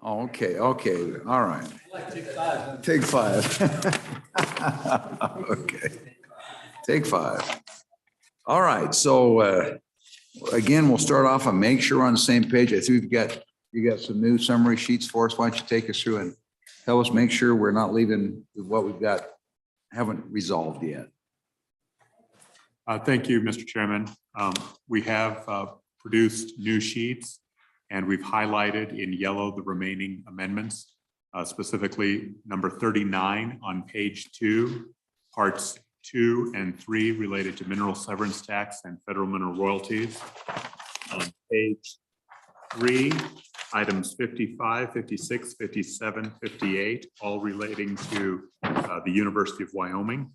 Oh, okay, okay, all right. Take five. Okay, take five. All right, so again, we'll start off and make sure we're on the same page. I think you got some new summary sheets for us. Why don't you take us through and tell us, make sure we're not leaving with what we've got, haven't resolved yet. Thank you, Mr. Chairman. We have produced new sheets and we've highlighted in yellow the remaining amendments, specifically number 39 on page 2, parts 2 and 3 related to mineral severance tax and federal mineral royalties. On page 3, items 55, 56, 57, 58, all relating to the University of Wyoming.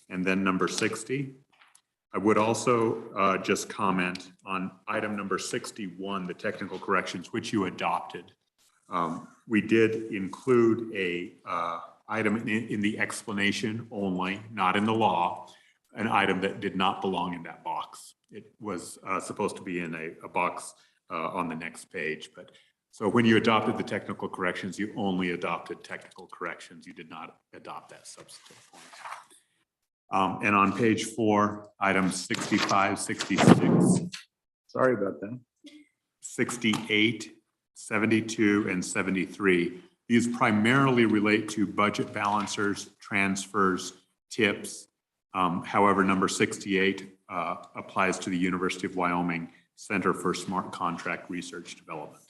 And then number 60. I would also just comment on item number 61, the technical corrections, which you adopted. We did include a item in the explanation only, not in the law, an item that did not belong in that box. It was supposed to be in a box on the next page. But so when you adopted the technical corrections, you only adopted technical corrections. You did not adopt that substantive point. And on page 4, items 65, 66. Sorry about that. 68, 72, and 73. These primarily relate to budget balancers, transfers, tips. However, number 68 applies to the University of Wyoming Center for Smart Contract Research Development.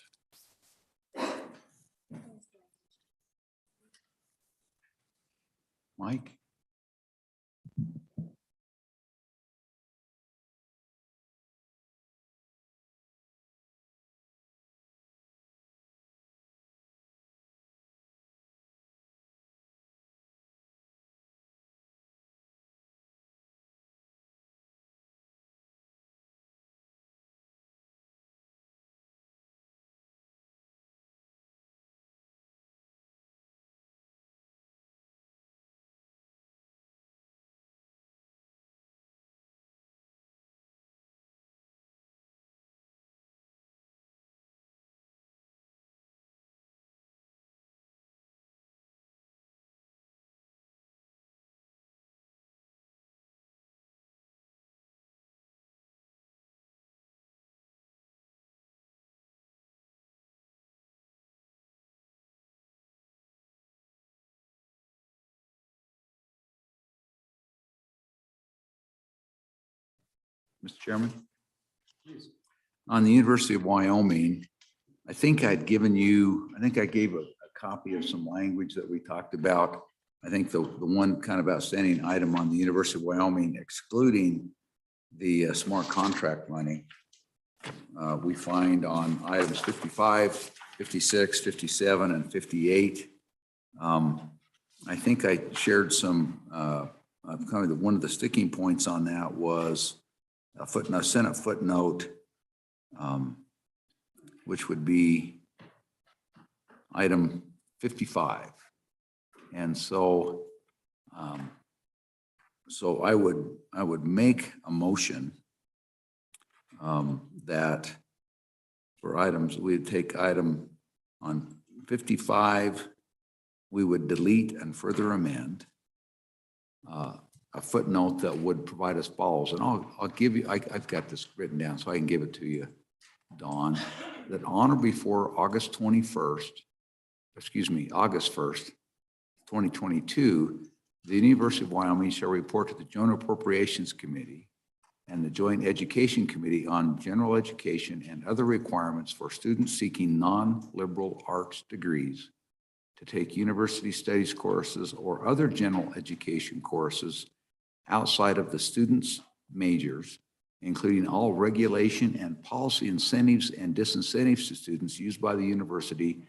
Mike? Mr. Chairman? Please. On the University of Wyoming, I think I gave a copy of some language that we talked about. I think the one kind of outstanding item on the University of Wyoming, excluding the smart contract money, we find on items 55, 56, 57, and 58. I think I shared some, kind of one of the sticking points on that was a footnote, Senate footnote, which would be item 55. And so, so I would make a motion that for items, we'd take item on 55, we would delete and further amend a footnote that would provide as follows, and I'll give you, I've got this written down so I can give it to you, Dawn, that on or before August 1st, 2022, the University of Wyoming shall report to the Joint Appropriations Committee and the Joint Education Committee on general education and other requirements for students seeking non-liberal arts degrees to take university studies courses or other general education courses outside of the students' majors, including all regulation and policy incentives and disincentives to students used by the university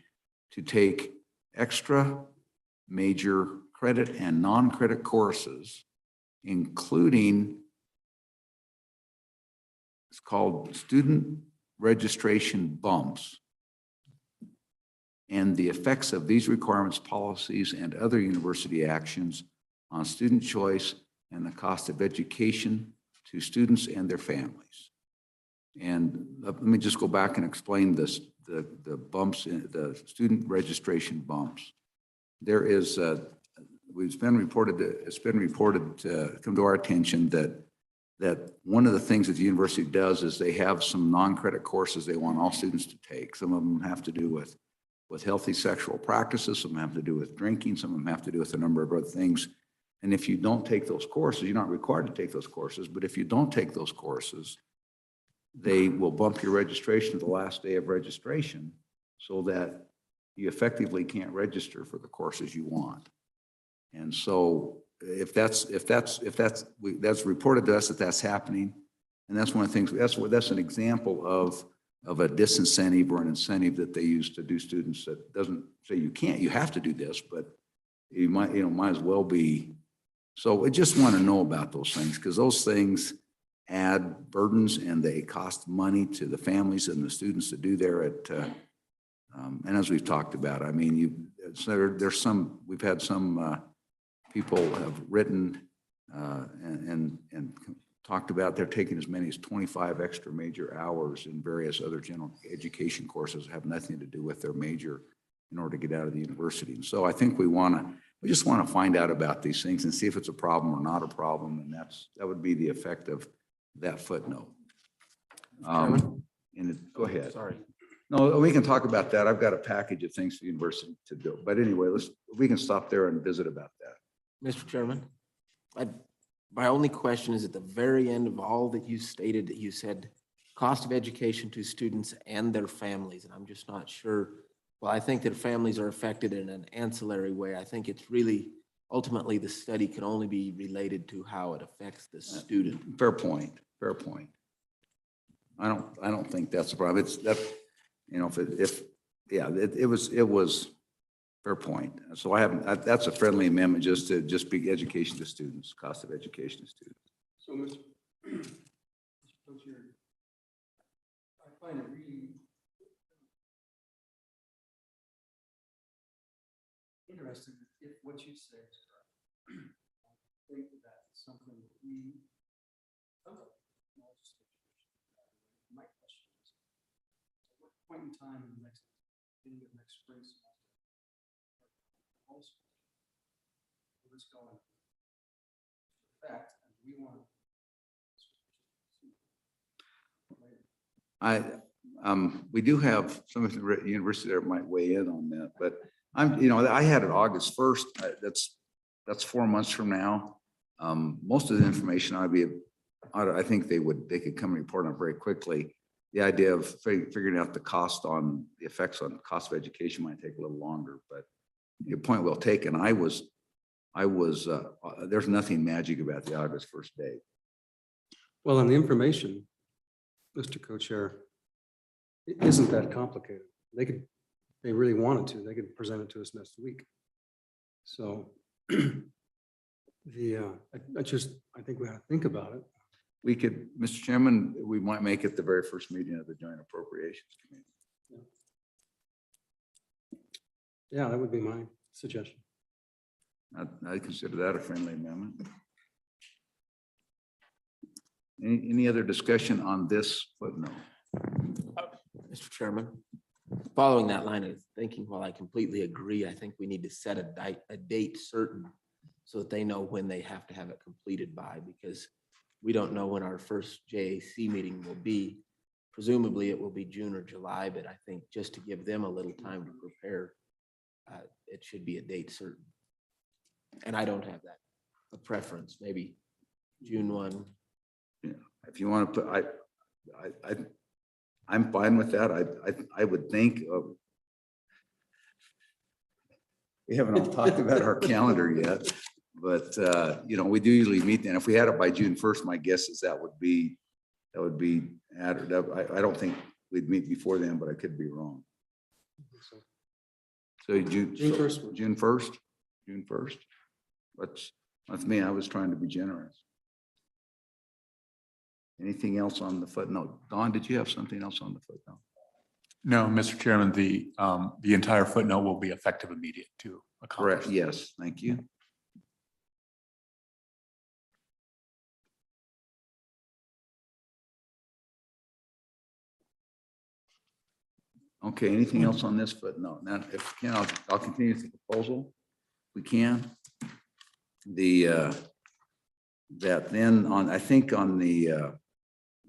to take extra major credit and non-credit courses, including, it's called student registration bumps, and the effects of these requirements, policies, and other university actions on student choice and the cost of education to students and their families. And let me just go back and explain this the bumps in the student registration bumps. There is, it's been reported, come to our attention that one of the things that the university does is they have some non-credit courses they want all students to take. Some of them have to do with healthy sexual practices, some have to do with drinking, some of them have to do with a number of other things. And if you don't take those courses, you're not required to take those courses, but if you don't take those courses, they will bump your registration to the last day of registration so that you effectively can't register for the courses you want. And so if that's reported to us that that's happening, and that's one of the things, that's an example of a disincentive or an incentive that they use to do students that doesn't say you can't, you have to do this, but you might as well be. So we just want to know about those things because those things add burdens and they cost money to the families and the students to do there at, and as we've talked about, I mean, there's some, we've had some people have written and talked about they're taking as many as 25 extra major hours in various other general education courses that have nothing to do with their major in order to get out of the university. And so I think we just want to find out about these things and see if it's a problem or not a problem. And that would be the effect of that footnote. Go ahead. Sorry. No, we can talk about that. I've got a package of things for the university to do. But anyway, we can stop there and visit about that. Mr. Chairman, my only question is at the very end of all that you stated, that you said cost of education to students and their families, and I'm just not sure. Well, I think that families are affected in an ancillary way. I think it's really, ultimately, the study can only be related to how it affects the student. Fair point. Fair point. I don't think that's a problem. It's that, you know, it was fair point. So I haven't, that's a friendly amendment just to be education to students, cost of education to students. So, Mr. Co-Chair, I find it really interesting if what you say is correct. I think that's something that we, my question is, at what point in time in the next spring semester, also, will this go into effect, and we want we do have some of the university there might weigh in on that, but I had it August 1st. That's 4 months from now. Most of the information I think they could come and report on very quickly. The idea of figuring out the effects on the cost of education might take a little longer, but your point well taken. There's nothing magic about the August 1st date. Well, and the information, Mr. Co-Chair, it isn't that complicated. They really wanted to, they could present it to us next week. So I think we have to think about it. We could, Mr. Chairman, we might make it the very first meeting of the Joint Appropriations Committee. Yeah, that would be my suggestion. I consider that a friendly amendment. Any other discussion on this footnote? Mr. Chairman, following that line of thinking, while I completely agree, I think we need to set a date certain so that they know when they have to have it completed by, because we don't know when our first JAC meeting will be. Presumably it will be June or July, but I think just to give them a little time to prepare, it should be a date certain. And I don't have that, a preference, maybe June 1. Yeah, if you want to put, I'm fine with that. I would think of, we haven't all talked about our calendar yet, but we do usually meet. And if we had it by June 1st, my guess is that would be added up. I don't think we'd meet before then, but I could be wrong. So June 1st. That's me. I was trying to be generous. Anything else on the footnote? Don, did you have something else on the footnote? No, Mr. Chairman, the entire footnote will be effective immediate to accomplish. Correct. Yes. Thank you. Okay, anything else on this footnote? Now, if we can, I'll continue with the proposal. We can. That then on, I think on the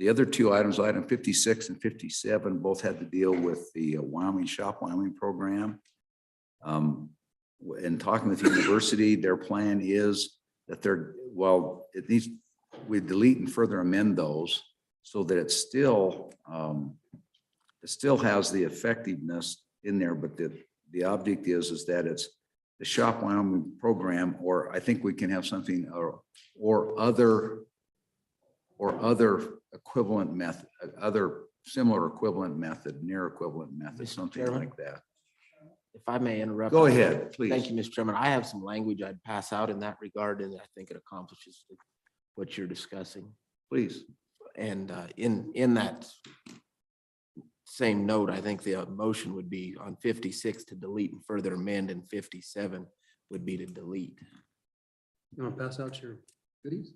other two items, item 56 and 57, both had to deal with the Wyoming Shop Wyoming program. In talking with the university, their plan is that we delete and further amend those so that it still has the effectiveness in there, but the object is that it's the Shop Wyoming program, or I think we can have something or other equivalent method, other similar equivalent method, near equivalent method, Mr. something Chairman? like that. If I may interrupt. Go ahead, please. Thank you, Mr. Chairman. I have some language I'd pass out in that regard, and I think it accomplishes what you're discussing. Please. And in that same note, I think the motion would be on 56 to delete and further amend, and 57 would be to delete. You want to pass out your goodies?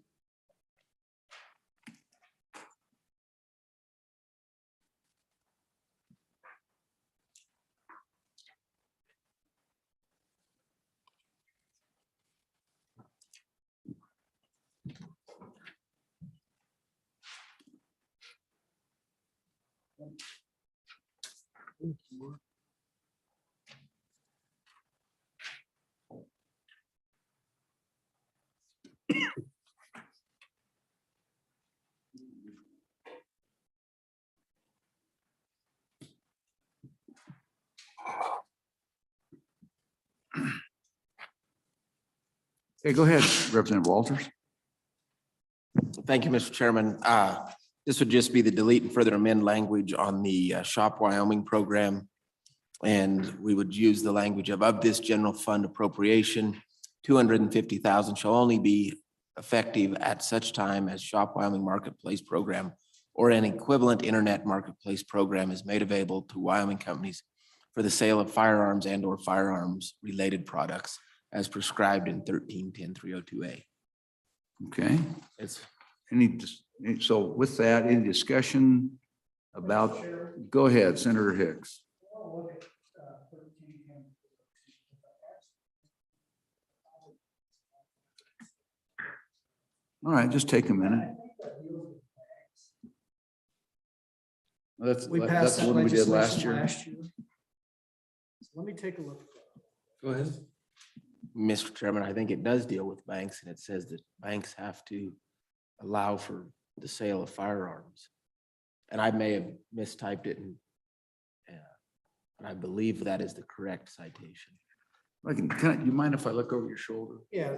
Okay, go ahead, Representative Walters. Thank you, Mr. Chairman. This would just be the delete and further amend language on the Shop Wyoming program. And we would use the language of this general fund appropriation, 250,000 shall only be effective at such time as Shop Wyoming Marketplace program or an equivalent internet marketplace program is made available to Wyoming companies for the sale of firearms and or firearms related products as prescribed in 1310-302A. Okay. It's So with that, any discussion about, go ahead, Senator Hicks. All right, just take a minute. That's We passed the that one we did last legislation year. last year. So let me take a look. Go ahead. Mr. Chairman, I think it does deal with banks, and it says that banks have to allow for the sale of firearms. And I may have mistyped it, and I believe that is the correct citation. You mind if I look over your shoulder? Yeah.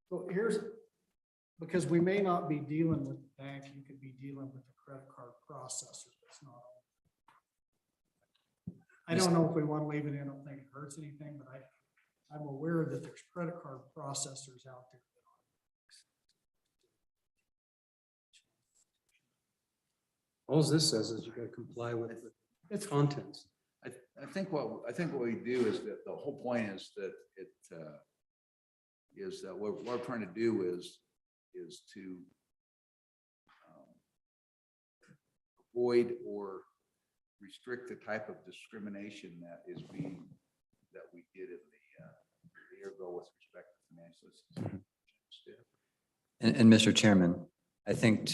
So here's, because we may not be dealing with the bank, you could be dealing with the credit card processor. That's not. I don't know if we want to leave it in. I don't think it hurts anything, but I'm aware that there's credit card processors out there. All this says is you gotta comply with its contents. I think what we do is that the whole point is that what we're trying to do is to avoid or restrict the type of discrimination that we did in the year ago with respect to financial institutions. And Mr. Chairman, I think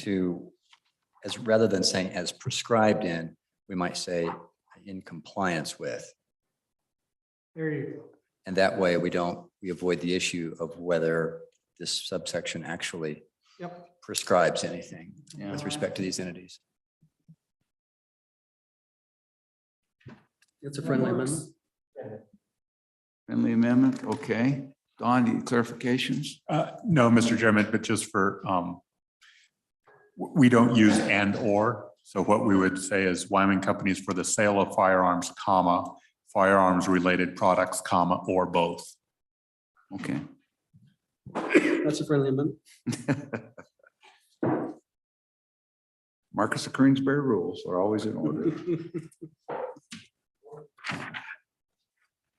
rather than saying as prescribed in, we might say in compliance with. There you go. And that way we avoid the issue of whether this subsection actually prescribes anything with respect to these entities. It's a friendly amendment. Friendly amendment, okay. Don, any clarifications? No, Mr. Chairman, but just for, we don't use and or. So what we would say is Wyoming companies for the sale of firearms, comma, firearms related products, comma, or both. Okay. That's a friendly amendment. Marcus of Queensberry rules are always in order.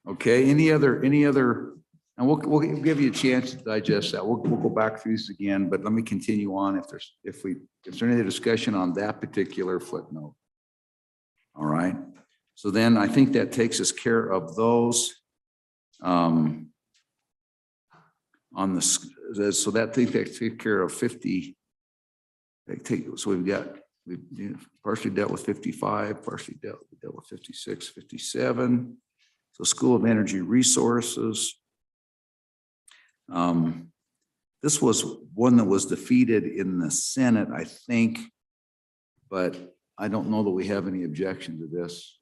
Okay, any other, and we'll give you a chance to digest that. We'll go back through this again, but let me continue on if there's any other discussion on that particular footnote. All right. So then I think that takes us care of those. On the, so that thing takes care of 50. So we've partially dealt with 55, partially dealt with 56, 57. So School of Energy Resources. This was one that was defeated in the Senate, I think, but I don't know that we have any objection to this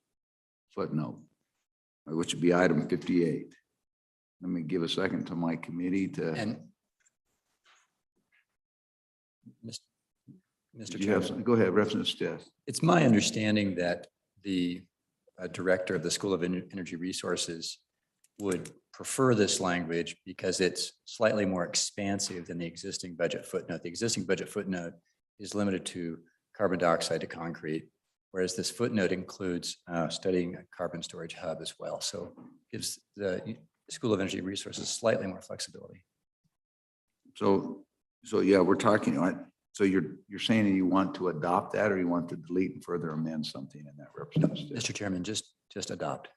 footnote, which would be item 58. Let me give a second to my committee to. And Mr. Do you have Chairman, something? Go ahead, Representative Steph. it's my understanding that the director of the School of Energy Resources would prefer this language because it's slightly more expansive than the existing budget footnote. The existing budget footnote is limited to carbon dioxide to concrete, whereas this footnote includes studying a carbon storage hub as well. So gives the School of Energy Resources slightly more flexibility. So yeah, we're talking, so you're saying that you want to adopt that, or you want to delete and further amend something in that, Representative? Mr. Chairman, just adopt.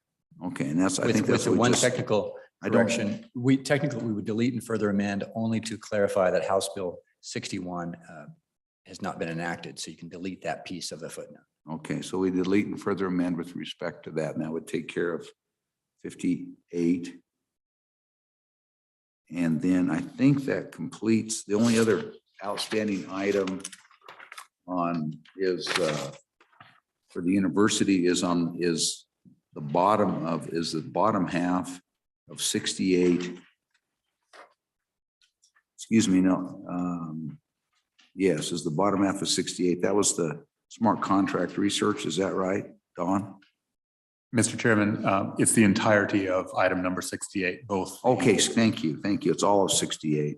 Okay, and that's, I think With that's the what one just, technical I don't- correction, we would delete and further amend only to clarify that House Bill 61 has not been enacted. So you can delete that piece of the footnote. okay, so we delete and further amend with respect to that, and that would take care of 58. And then I think that completes, the only other outstanding item on is for the university is the bottom half of 68. Excuse me, no. Yes, is the bottom half of 68. That was the smart contract research. Is that right, Don? Mr. Chairman, it's the entirety of item number 68, both. Okay, thank you. Thank you. It's all of 68.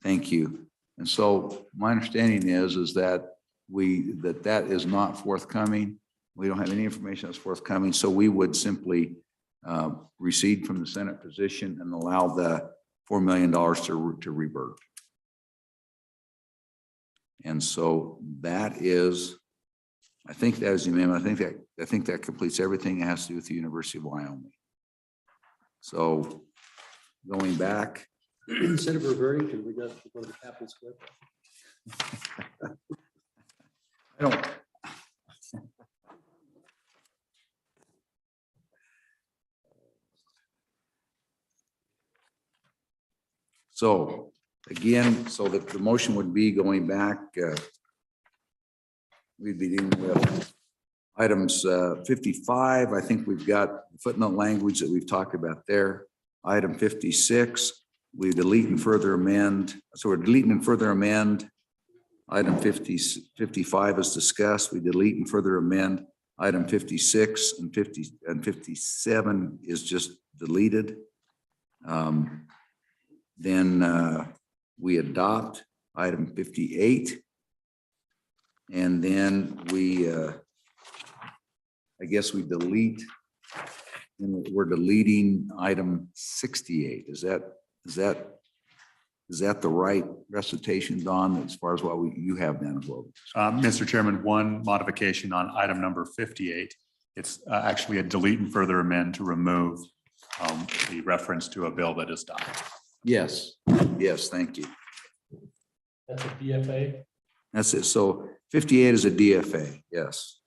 Thank you. And so my understanding is that that is not forthcoming. We don't have any information that's forthcoming. So we would simply recede from the Senate position and allow the $4 million to revert. And so that is, I think that is the amendment. I think that completes everything that has to do with the University of Wyoming. So going back. Instead of reverting, can we go to the capital square? I don't. So again, so that the motion would be going back, we'd be dealing with items 55. I think we've got footnote language that we've talked about there. Item 56, we delete and further amend. So we're deleting and further amend. Item 55 is discussed. We delete and further amend. Item 56 and 57 is just deleted. Then we adopt item 58. And then we, I guess we delete, and we're deleting item 68. Is that the right recitation, Don, as far as what you have down as well? Mr. Chairman, one modification on item number 58. It's actually a delete and further amend to remove the reference to a bill that is done. Yes, yes, thank you. That's a DFA? That's it. So 58 is a DFA, yes.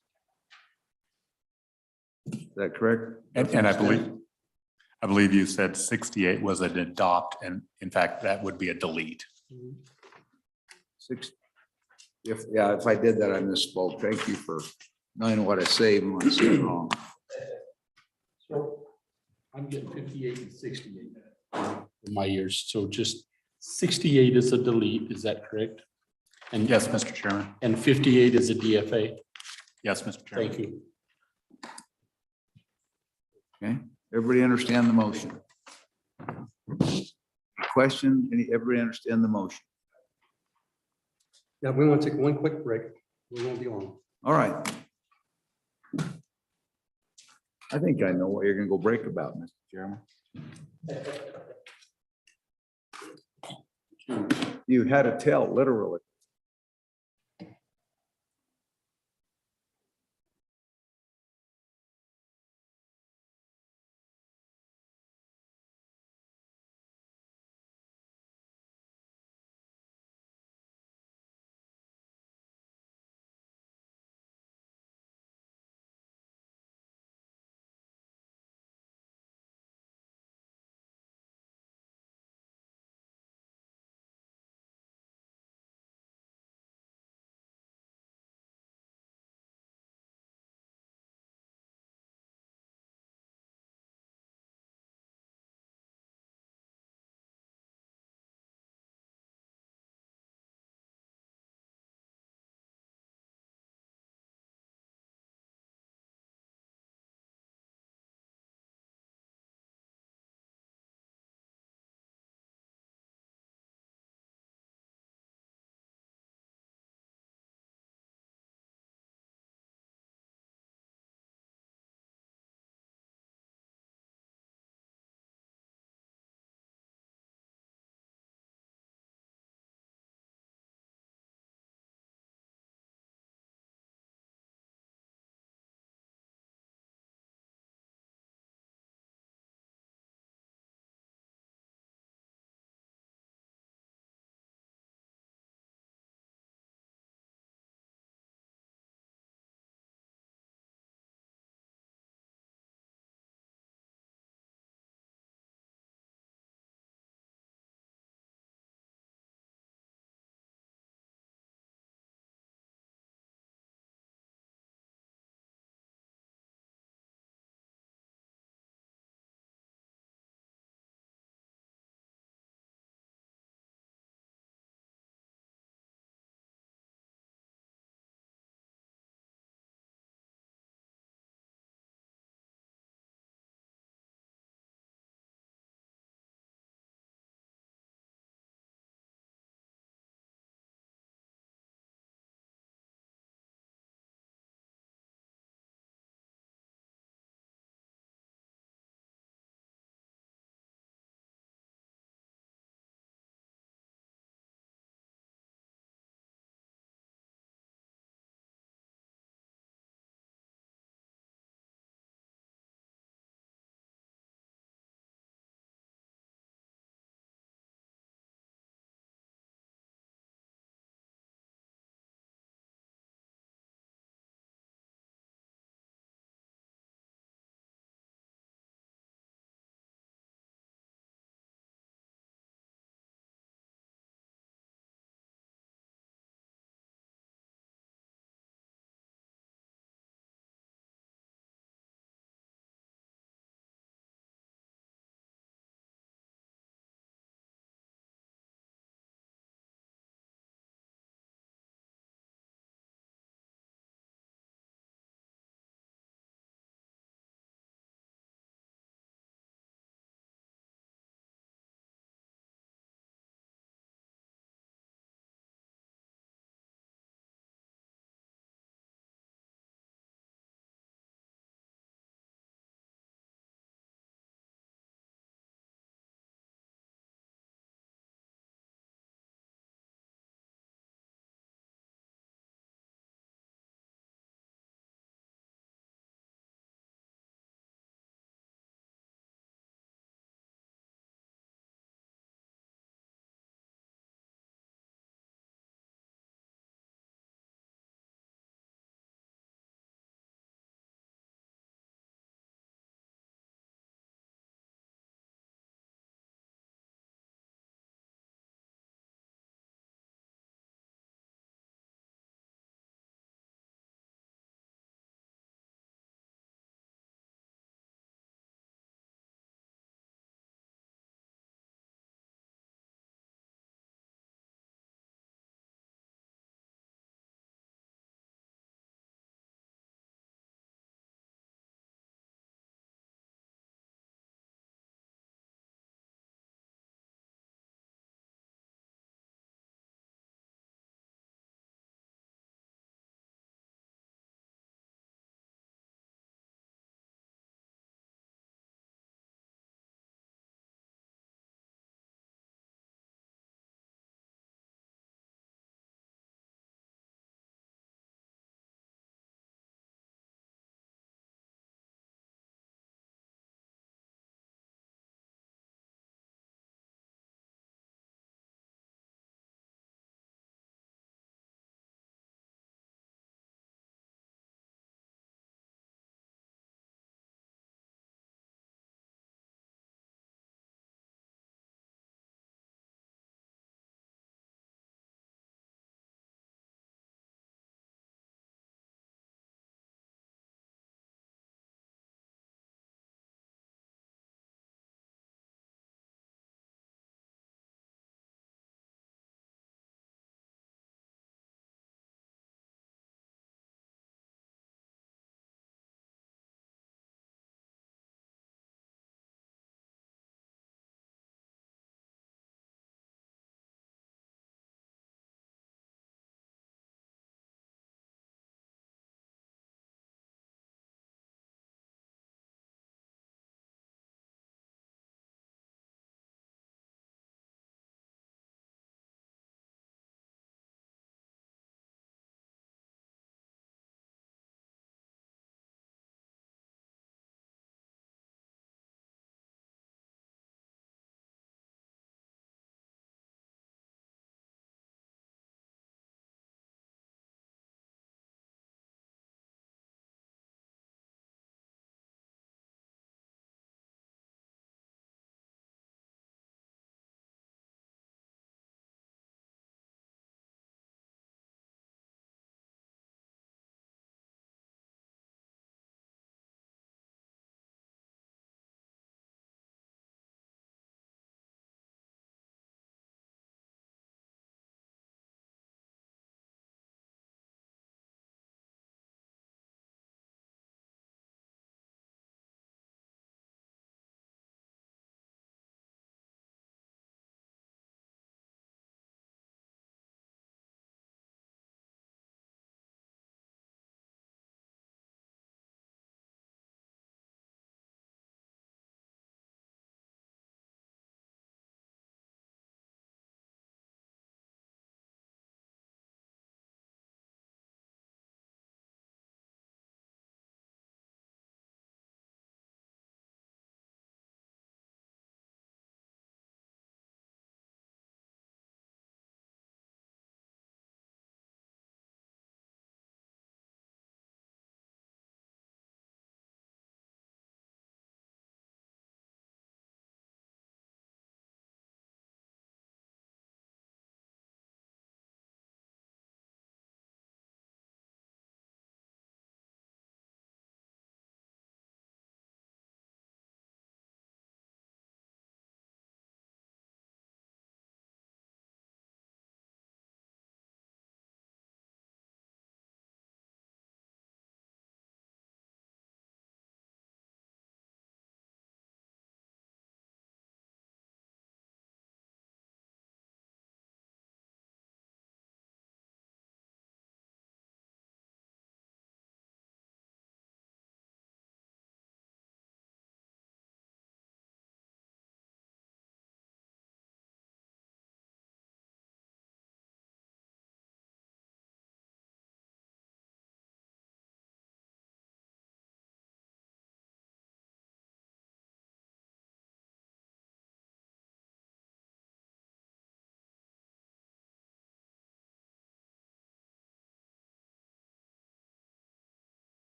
Is that correct? And I believe you said 68 was an adopt, and in fact, that would be a delete. If I did that, I misspoke. Thank you for knowing what I say when I say it wrong. So I'm getting 58 and 68 in my ears. So just 68 is a delete, is that correct? And Yes, Mr. Chairman. And 58 is a DFA. Yes, Mr. Chairman. Thank you. Okay, everybody understand the motion? Question, everybody understand the motion? Yeah, we want to take one quick break. We won't be long. All right. I think I know what you're gonna go break about, Mr. Chairman. You had to tell, literally.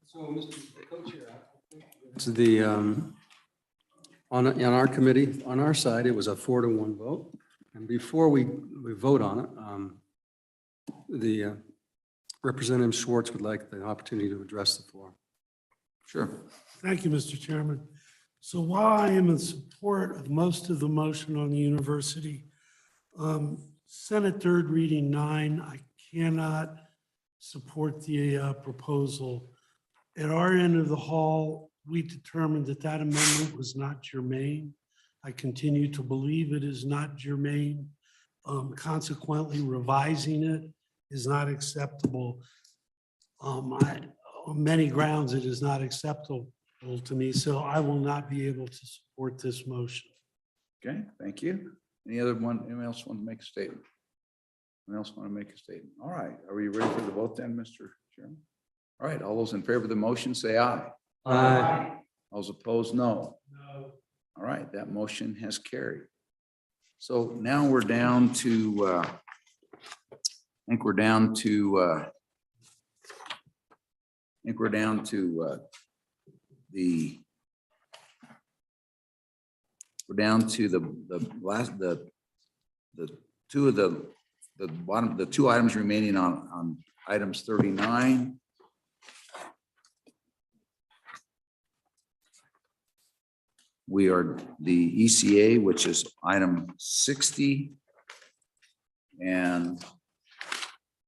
So, Mr. Co-Chair, it's the, in our committee, on our side, it was a 4-1 vote. And before we vote on it, the Representative Schwartz would like the opportunity to address the floor. Sure. Thank you, Mr. Chairman. So while I am in support of most of the motion on the university, Senate third reading 9, I cannot support the proposal. At our end of the hall, we determined that that amendment was not germane. I continue to believe it is not germane. Consequently, revising it is not acceptable. On many grounds, it is not acceptable to me, so I will not be able to support this motion. Okay, thank you. Anyone else want to make a statement? Anyone else want to make a statement? All right, are we ready for the vote then, Mr. Chairman? All right, all those in favor of the motion, say aye. Aye. Those opposed, no. All right, that motion has carried. So now we're down to, I think we're down to the two items remaining on items 39. We are the ECA, which is item 60. And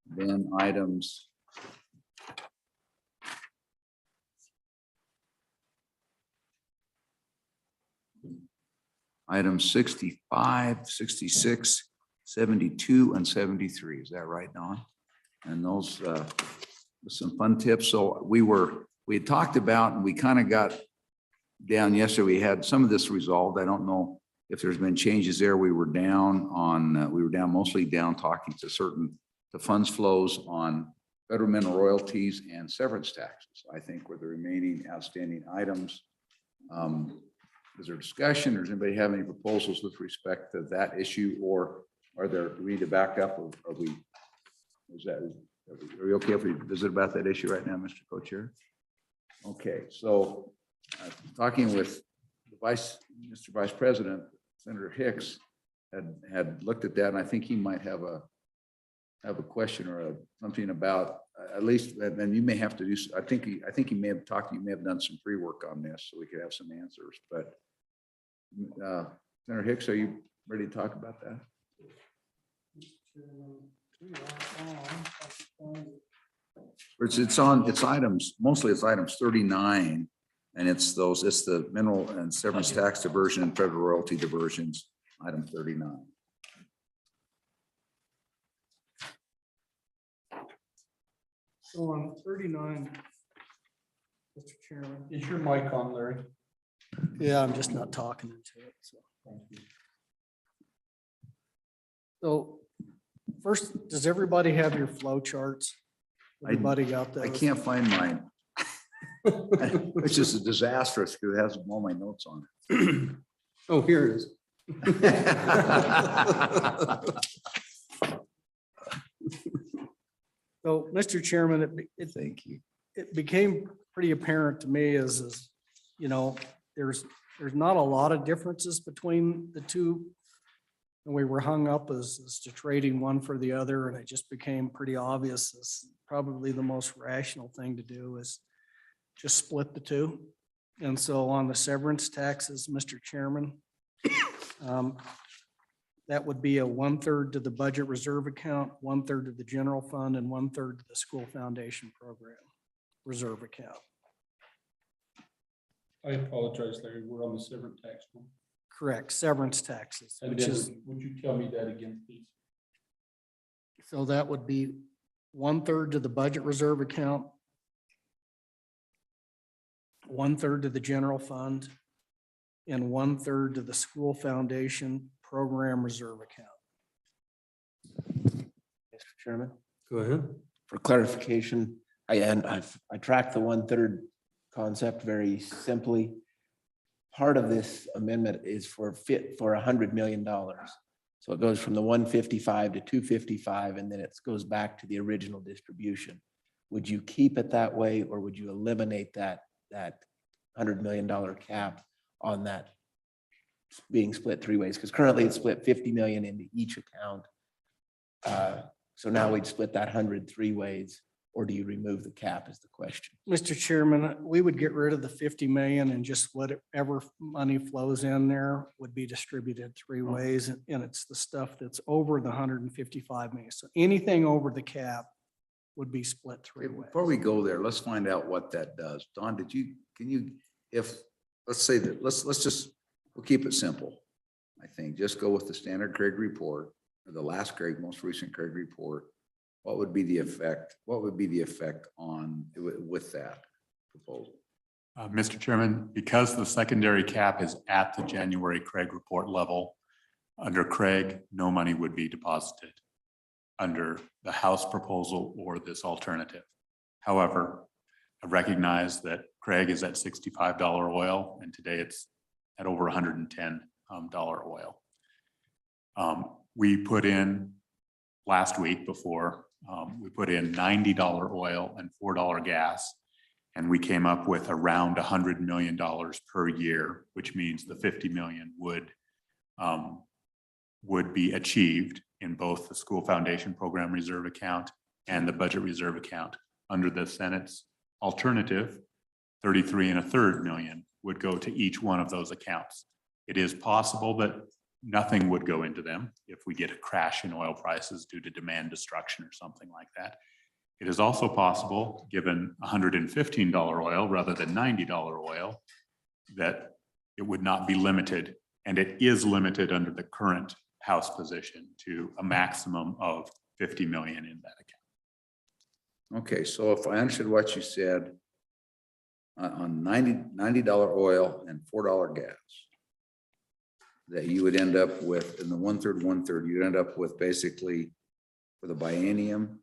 then items items 65, 66, 72, and 73. Is that right, Don? And those with some fun tips. So we had talked about, and we kind of got down yesterday. We had some of this resolved. I don't know if there's been changes there. We were down mostly down talking to the funds flows on federal mineral royalties and severance taxes, I think, were the remaining outstanding items. Is there discussion, or does anybody have any proposals with respect to that issue, or do we need to back up, or are we okay if we visit about that issue right now, Mr. Co-Chair? Okay, so talking with Mr. Vice President, Senator Hicks had looked at that, and I think he might have a question or something about at least, and you may have to do. I think he may have talked. You may have done some pre-work on this, so we could have some answers. But Senator Hicks, are you ready to talk about that? It's items, mostly it's items 39, and it's the mineral and severance tax diversion and federal royalty diversions, item 39. So on 39, Mr. Chairman. Is your mic on, Larry? Yeah, I'm just not talking into it, so. Thank you. So first, does everybody have your flow charts? Everybody got those? I can't find mine. It's just a disastrous because it has all my notes on it. Oh, here it is. So, Mr. Chairman, Thank you. it became pretty apparent to me as you know, there's not a lot of differences between the two. And we were hung up as to trading one for the other, and it just became pretty obvious as probably the most rational thing to do is just split the two. And so on the severance taxes, Mr. Chairman, that would be a 1/3 to the budget reserve account, 1/3 to the general fund, and 1/3 to the school foundation program reserve account. I apologize, Larry. We're on the severance tax one. Correct, severance taxes, And which then, is, would you tell me that again, please? so that would be 1/3 to the budget reserve account, 1/3 to the general fund, and 1/3 to the school foundation program reserve account. Mr. Chairman, Go ahead. for clarification, I tracked the 1/3 concept very simply. Part of this amendment is for $100 million. So it goes from the 155 to 255, and then it goes back to the original distribution. would you keep it that way, or would you eliminate that $100 million cap on that being split three ways? Because currently it's split 50 million into each account. So now we'd split that 100 three ways, or do you remove the cap is the question? Mr. Chairman, we would get rid of the 50 million and just whatever money flows in there would be distributed three ways. And it's the stuff that's over the 155 million. So anything over the cap would be split three ways. Before we go there, let's find out what that does. Don, let's say that, we'll keep it simple. I think just go with the standard Craig report, or the last Craig, most recent Craig report. What would be the effect? What would be the effect on with that proposal? Mr. Chairman, because the secondary cap is at the January Craig report level, under Craig, no money would be deposited under the House proposal or this alternative. However, I recognize that Craig is at $65 oil, and today it's at over $110 oil. We put in last week before, we put in $90 oil and $4 gas, and we came up with around $100 million per year, which means the 50 million would be achieved in both the school foundation program reserve account and the budget reserve account. Under the Senate's alternative, 33 1/3 million would go to each one of those accounts. It is possible that nothing would go into them if we get a crash in oil prices due to demand destruction or something like that. It is also possible, given $115 oil rather than $90 oil, that it would not be limited, and it is limited under the current House position to a maximum of 50 million in that account. Okay, so if I understood what you said, on $90 oil and $4 gas, that you would end up with, in the 1/3, you'd end up with basically for the biennium,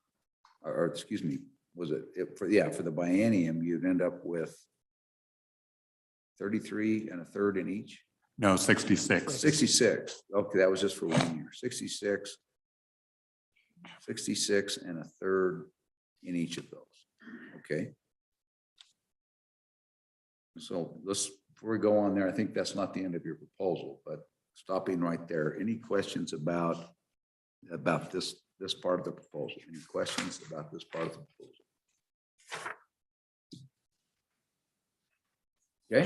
or excuse me, for the biennium, you'd end up with 33 1/3 in each? No, 66. 66. Okay, that was just for 1 year. 66 1/3 in each of those. Okay. So before we go on there, I think that's not the end of your proposal, but stopping right there. Any questions about this part of the proposal? Any questions about this part of the proposal? Okay.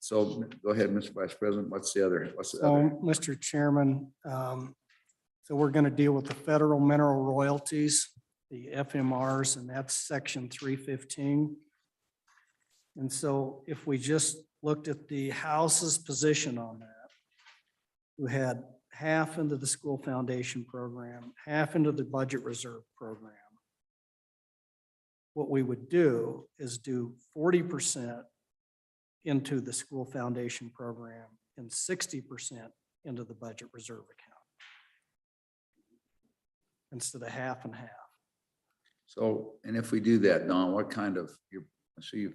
So go ahead, Mr. Vice President. What's the other? Mr. Chairman, so we're going to deal with the federal mineral royalties, the FMRs, and that's section 315. And so if we just looked at the House's position on that, we had half into the school foundation program, half into the budget reserve program. What we would do is do 40% into the school foundation program and 60% into the budget reserve account, instead of half and half. So, and if we do that, Don, what kind of, I see you,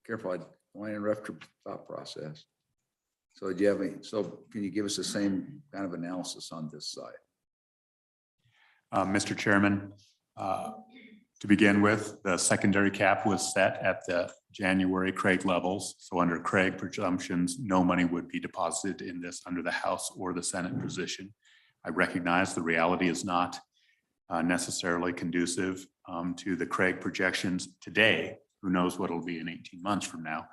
careful, I don't want to interrupt your thought process. So do you have any, so can you give us the same kind of analysis on this side? Mr. Chairman, to begin with, the secondary cap was set at the January Craig levels. So under Craig presumptions, no money would be deposited in this under the House or the Senate position. I recognize the reality is not necessarily conducive to the Craig projections today. Who knows what it'll be in 18 months from now.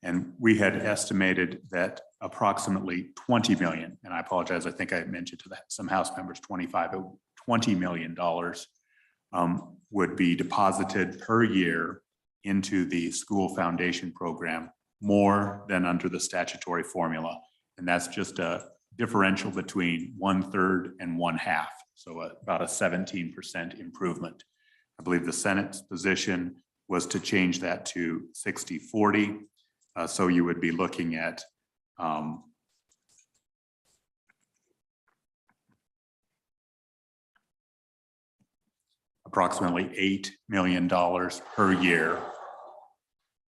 And we had estimated that approximately 20 million, and I apologize, I think I mentioned to some House members, $20 million would be deposited per year into the school foundation program, more than under the statutory formula. And that's just a differential between 1/3 and 1/2. So about a 17% improvement. I believe the Senate's position was to change that to 60-40. So you would be looking at approximately $8 million per year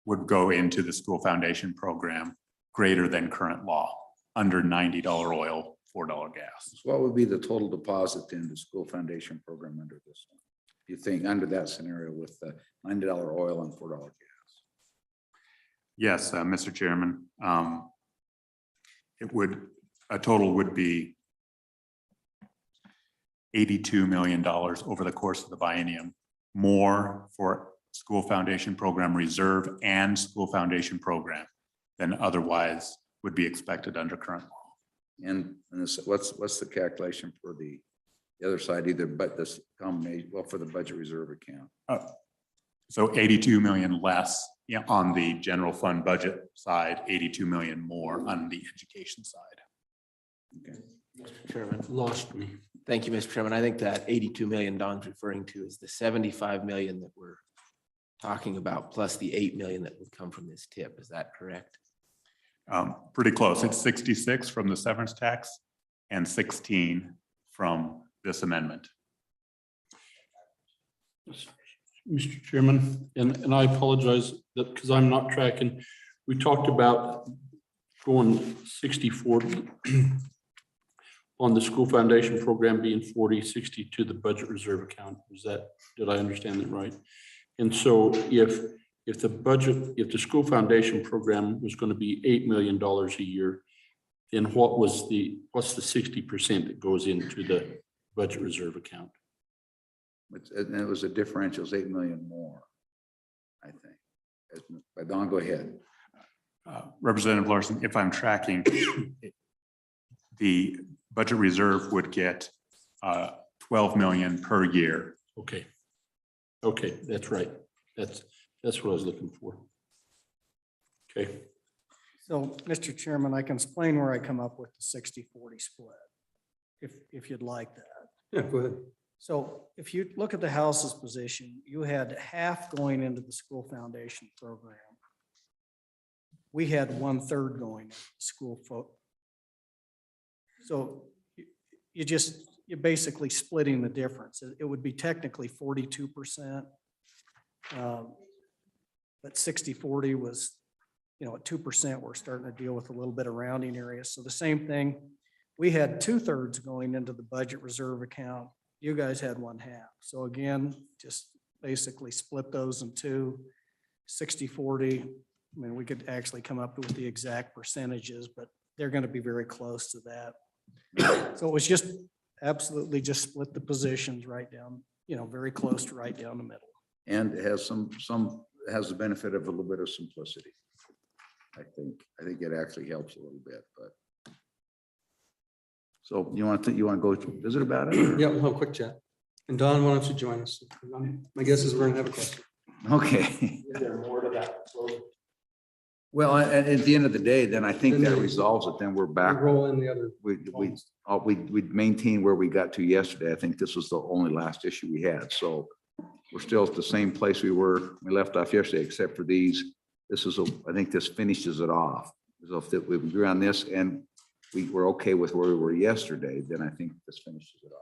would go into the school foundation program, greater than current law, under $90 oil, $4 gas. So what would be the total deposit in the school foundation program under this one? you think, under that scenario with the $90 oil and $4 gas? Yes, Mr. Chairman. A total would be $82 million over the course of the biennium, more for school foundation program reserve and school foundation program than otherwise would be expected under current law. And what's the calculation for the other side, either, but this combination, well, for the budget reserve account? So 82 million less on the general fund budget side, 82 million more on the education side. Okay. Mr. Chairman. Lost me. Thank you, Mr. Chairman. I think that 82 million Don's referring to is the 75 million that we're talking about, plus the 8 million that would come from this tip. Is that correct? Pretty close. It's 66 from the severance tax and 16 from this amendment. Mr. Chairman, and I apologize that because I'm not tracking. We talked about going 60-40 on the school foundation program being 40-60 to the budget reserve account. Did I understand that right? And so if the school foundation program was going to be $8 million a year, then what's the 60% that goes into the budget reserve account? And it was a differential, $8 million more, I think. But Don, go ahead. Representative Larson, if I'm tracking, the budget reserve would get 12 million per year. Okay. Okay, that's right. That's what I was looking for. Okay. So, Mr. Chairman, I can explain where I come up with the 60-40 split, if you'd like that. Yeah, go ahead. So if you look at the House's position, you had half going into the school foundation program. We had 1/3 going into the school. So you're basically splitting the difference. It would be technically 42%. But 60-40 was, at 2%, we're starting to deal with a little bit of rounding area. So the same thing, we had 2/3 going into the budget reserve account. You guys had 1/2. So again, just basically split those in two, 60-40. I mean, we could actually come up with the exact percentages, but they're going to be very close to that. So it was just absolutely just split the positions right down, very close to right down the middle. And it has has the benefit of a little bit of simplicity. I think it actually helps a little bit, but. So you want to go visit about it? or- Yeah, we'll have a quick chat. And Don, why don't you join us? My guess is we're gonna have a question. Okay. Is there more to that? Well, and at the end of the day, then I think Then that they- resolves it. Then we're We back. roll in the other. We maintain where we got to yesterday. I think this was the only last issue we had. So we're still at the same place we left off yesterday, except for these. I think this finishes it off. So if we agree on this and we were okay with where we were yesterday, then I think this finishes it off.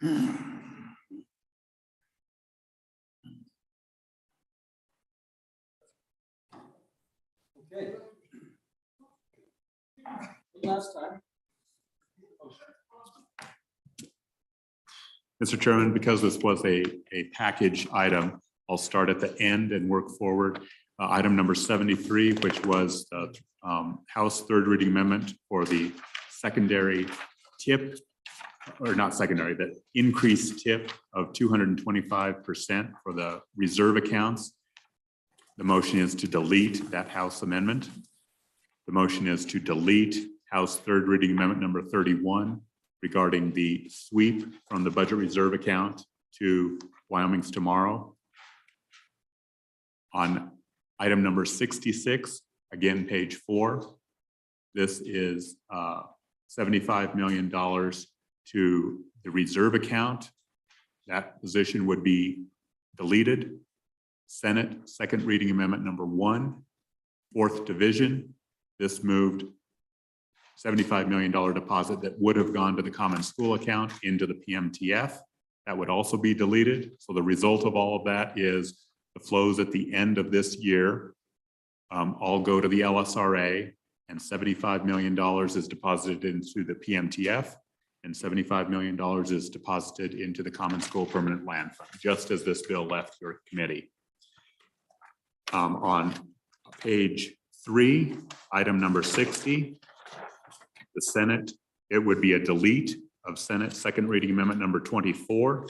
Okay. Last time. Mr. Chairman, because this was a package item, I'll start at the end and work forward. Item number 73, which was the House third reading amendment for the secondary tip, or not secondary, the increased tip of 225% for the reserve accounts. The motion is to delete that House amendment. The motion is to delete House third reading amendment number 31 regarding the sweep from the budget reserve account to Wyoming's Tomorrow. On item number 66, again, page 4, this is $75 million to the reserve account. That position would be deleted. Senate second reading amendment number 1, 4th division. This moved $75 million deposit that would have gone to the common school account into the PMTF. That would also be deleted. So the result of all of that is the flows at the end of this year all go to the LSRA, and $75 million is deposited into the PMTF, and $75 million is deposited into the Common School Permanent Land Fund, just as this bill left your committee. On page 3, item number 60, the Senate, it would be a delete of Senate second reading amendment number 24.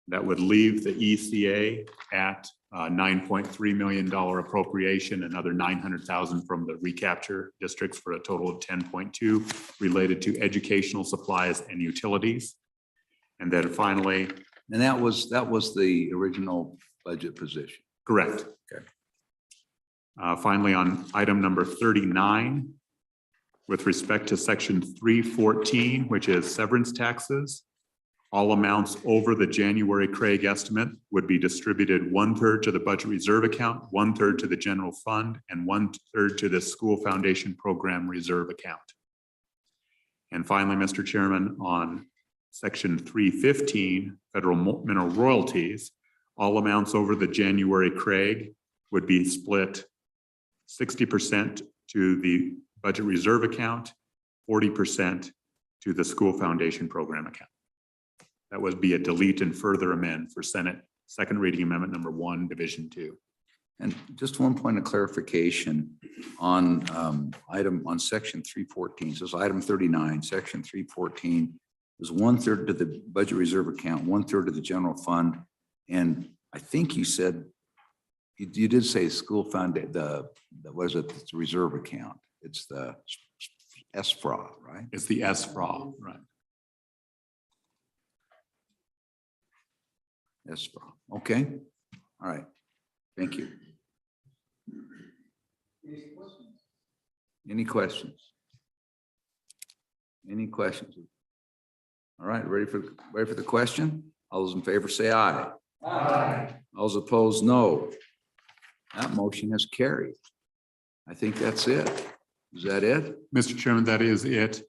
That would leave the ECA at $9.3 million appropriation, another $900,000 from the recapture districts for a total of 10.2 related to educational supplies and utilities. And then finally, And that was the original budget position. correct. Okay. Finally, on item number 39, with respect to section 314, which is severance taxes, all amounts over the January Craig estimate would be distributed 1/3 to the budget reserve account, 1/3 to the general fund, and 1/3 to the school foundation program reserve account. And finally, Mr. Chairman, on section 315, federal mineral royalties, all amounts over the January Craig would be split 60% to the budget reserve account, 40% to the school foundation program account. That would be a delete and further amend for Senate second reading amendment number 1, division 2. And just one point of clarification on on section 314. So it's item 39, section 314 is 1/3 to the budget reserve account, 1/3 to the general fund. And I think you said, you did say school fund, what is it, it's the reserve account. It's the SFRA, right? It's the SFRA, right? SFRA. Okay. All right. Thank you. Any questions? Any questions? All right, ready for the question? All those in favor say aye. Aye. All those opposed, no. That motion has carried. I think that's it. Is that it? Mr. Chairman, that is it.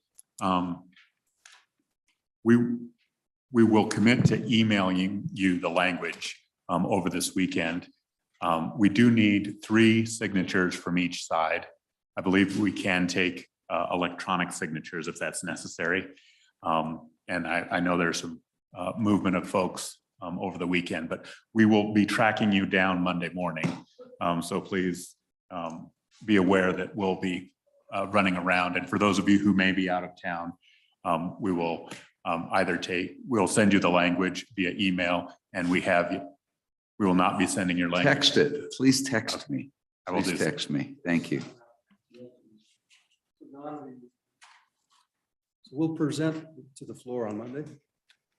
We will commit to emailing you the language over this weekend. We do need 3 signatures from each side. I believe we can take electronic signatures if that's necessary. And I know there's some movement of folks over the weekend, but we will be tracking you down Monday morning. So please be aware that we'll be running around. And for those of you who may be out of town, we will we'll send you the language via email, and we will not be sending your language. Text it. Please text me. I will Please do so. text me. Thank you. So we'll present to the floor on Monday.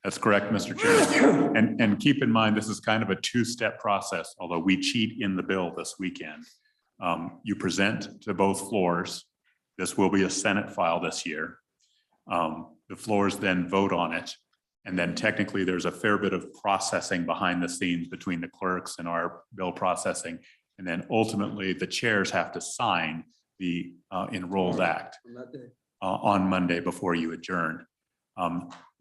That's correct, Mr. Chairman. And keep in mind, this is kind of a 2-step process, although we cheat in the bill this weekend. You present to both floors. This will be a Senate file this year. The floors then vote on it. And then technically there's a fair bit of processing behind the scenes between the clerks and our bill processing. And then ultimately the chairs have to sign the enrolled act On that day. on Monday before you adjourn.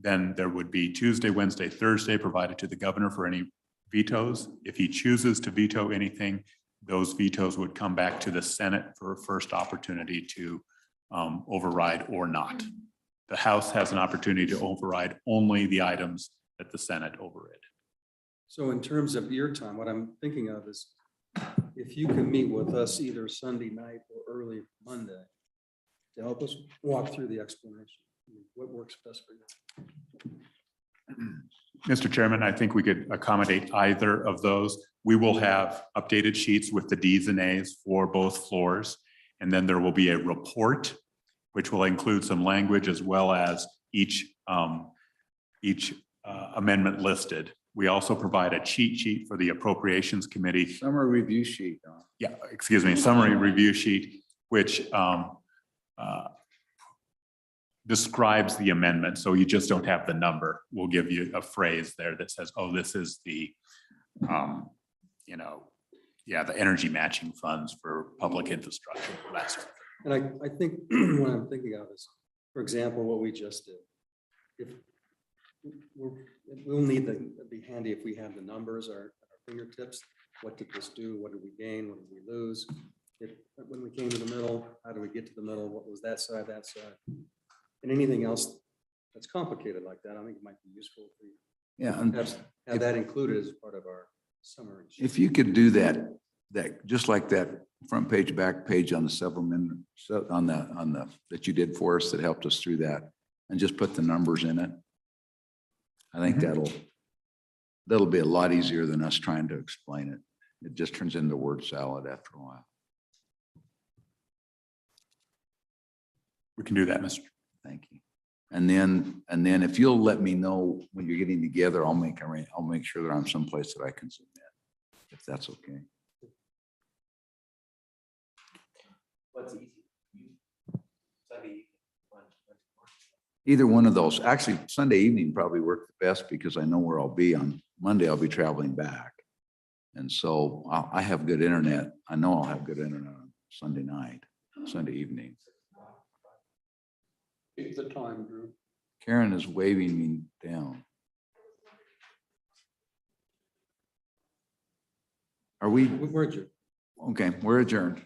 Then there would be Tuesday, Wednesday, Thursday provided to the governor for any vetoes. If he chooses to veto anything, those vetoes would come back to the Senate for a first opportunity to override or not. The House has an opportunity to override only the items that the Senate overrid. So in terms of your time, what I'm thinking of is if you can meet with us either Sunday night or early Monday to help us walk through the explanation, what works best for you? Mr. Chairman, I think we could accommodate either of those. We will have updated sheets with the Ds and As for both floors. And then there will be a report, which will include some language as well as each amendment listed. We also provide a cheat sheet for the Appropriations Committee. Summary review sheet. Yeah, excuse me, summary review sheet, which describes the amendment. So you just don't have the number. We'll give you a phrase there that says, oh, this is the, the energy matching funds for public infrastructure. That sort of thing. And I think what I'm thinking of is, for example, what we just did. If we'll need to be handy if we have the numbers or our fingertips. What did this do? What did we gain? What did we lose? When we came to the middle, how do we get to the middle? What was that side, and anything else that's complicated like that? I think it might be useful for you. Yeah, and Have that included as part of our summary. if you could do that just like that front page, back page on the supplement, on the that you did for us that helped us through that, and just put the numbers in it. I think that'll be a lot easier than us trying to explain it. It just turns into word salad after a while. We can do that, Mr. Thank you. And then if you'll let me know when you're getting together, I'll make sure that I'm someplace that I can submit, if that's okay. What's easy? Sunday. Either one of those. Actually, Sunday evening probably worked the best because I know where I'll be. On Monday, I'll be traveling back. And so I have good internet. I know I'll have good internet on Sunday night, Sunday evening. Take the time, Drew. Karen is waving me down. Are we? We're adjourned. Okay, we're adjourned.